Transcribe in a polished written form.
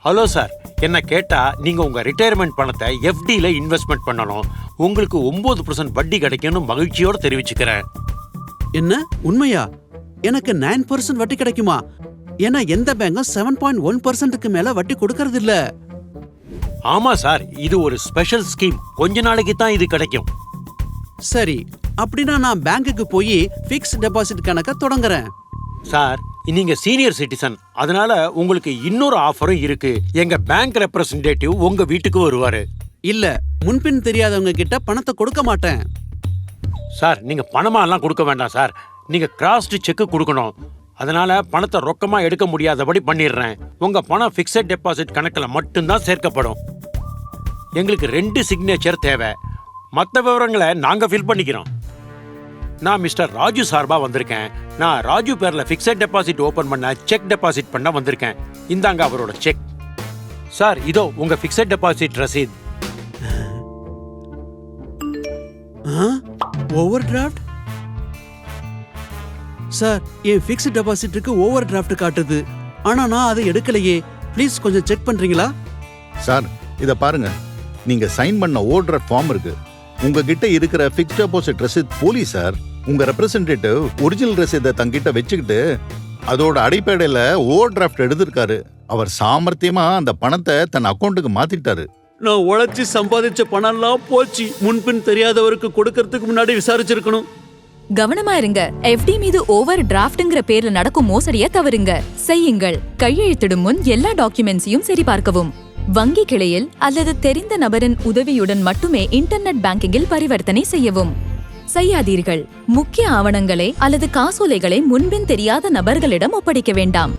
Hello sir, என்ன கேட்டா நீங்க உங்க ரிட்டையர்மெண்ட் பணத்தை FDல இன்வெஸ்ட்மெண்ட் பண்ணணும். உங்களுக்கு 9% வட்டி கிடைக்கும்னு மகிழ்ச்சியோட தெரிவிச்சுக்கிறேன். என்ன உண்மையா? எனக்கு 9% வட்டி கிடைக்குமா? ஏன்னா எந்த பேங்கும் 7.1%க்கு மேல வட்டி கொடுக்கறது இல்ல. ஆமா சார், இது ஒரு ஸ்பெஷல் ஸ்கீம். கொஞ்ச நாளைக்கு தான் இது கிடைக்கும். சரி, அப்படின்னா நான் பேங்க்குக்கு போய் ஃபிக்ஸ்ட் டெபாசிட் கணக்க தொடங்குறேன். சார், நீங்க சீனியர் சிட்டிசன், அதனால உங்களுக்கு இன்னொரு ஆஃபரும் இருக்கு. எங்க பேங்க் ரெப்ரசன்டேட்டிவ் உங்க வீட்டுக்கு வருவாரு. இல்ல, முன்பின் தெரியாதவங்க கிட்ட பணத்தை கொடுக்க மாட்டேன். சார், நீங்க பணமா எல்லாம் கொடுக்க வேண்டாம் சார். நீங்க கிராஸ்டு செக் கொடுக்கணும். அதனால பணத்தை ரொக்கமா எடுக்க முடியாதபடி பண்ணிடுறேன். உங்க பணம் ஃபிக்ஸட் டெபாசிட் கணக்குல மட்டும்தான் சேர்க்கப்படும். எங்களுக்கு 2 சிக்னேச்சர் தேவை. மற்ற விவரங்களை நாங்க ஃபில் பண்ணிக்கிறோம். நான் மிஸ்டர் ராஜு சார்பா வந்திருக்கேன். நான் ராஜு பேர்ல ஃபிக்ஸட் டெபாசிட் ஓபன் பண்ண செக் டெபாசிட் பண்ண வந்திருக்கேன். இந்தாங்க அவரோட செக். சார், இதோ உங்க ஃபிக்ஸட் டெபாசிட் ரசீத். Overdraft? சார், என் ஃபிக்ஸ்ட் டெபாசிட்டுக்கு ஓவர் டிராஃப்ட் காட்டுது. ஆனா நான் அதை எடுக்கலையே. ப்ளீஸ் கொஞ்சம் செக் பண்றீங்களா? சார், இத பாருங்க. நீங்க சைன் பண்ண ஓவர் ஃபார்ம் இருக்கு. உங்ககிட்ட இருக்கிற ஃபிக்ஸ்ட் டெபாசிட் ரசீத் போலி சார். உங்க ரெப்ரசன்டேட்டிவ் ஒரிஜினல் ரசீதை தங்கிட்ட வச்சுக்கிட்டு அதோட அடிப்படையில ஓவர் டிராஃப்ட் எடுத்திருக்காரு. அவர் சாமர்த்தியமா அந்த பணத்தை தன் அக்கௌண்ட்டுக்கு மாத்திட்டாரு. நான் உழைச்சி சம்பாதிச்ச பணம்லாம் போச்சு. முன்பின் தெரியாதவருக்கு கொடுக்கறதுக்கு முன்னாடி விசாரிச்சிருக்கணும். கவனமா இருங்க. FD மீது ஓவர் டிராஃப்ட்ங்கிற பேர்ல நடக்கும் மோசடியை தவறுங்க. செய்யுங்கள். கையெழுத்திடும் முன் எல்லா டாக்குமெண்ட்ஸையும் சரிபார்க்கவும். வங்கி கிளையில் அல்லது தெரிந்த நபரின் உதவியுடன் மட்டுமே இன்டர்நெட் பேங்கிங்கில் பரிவர்த்தனை செய்யவும். செய்யாதீர்கள். முக்கிய ஆவணங்களை அல்லது காசோலைகளை முன்பின் தெரியாத நபர்களிடம் ஒப்படைக்க வேண்டாம்.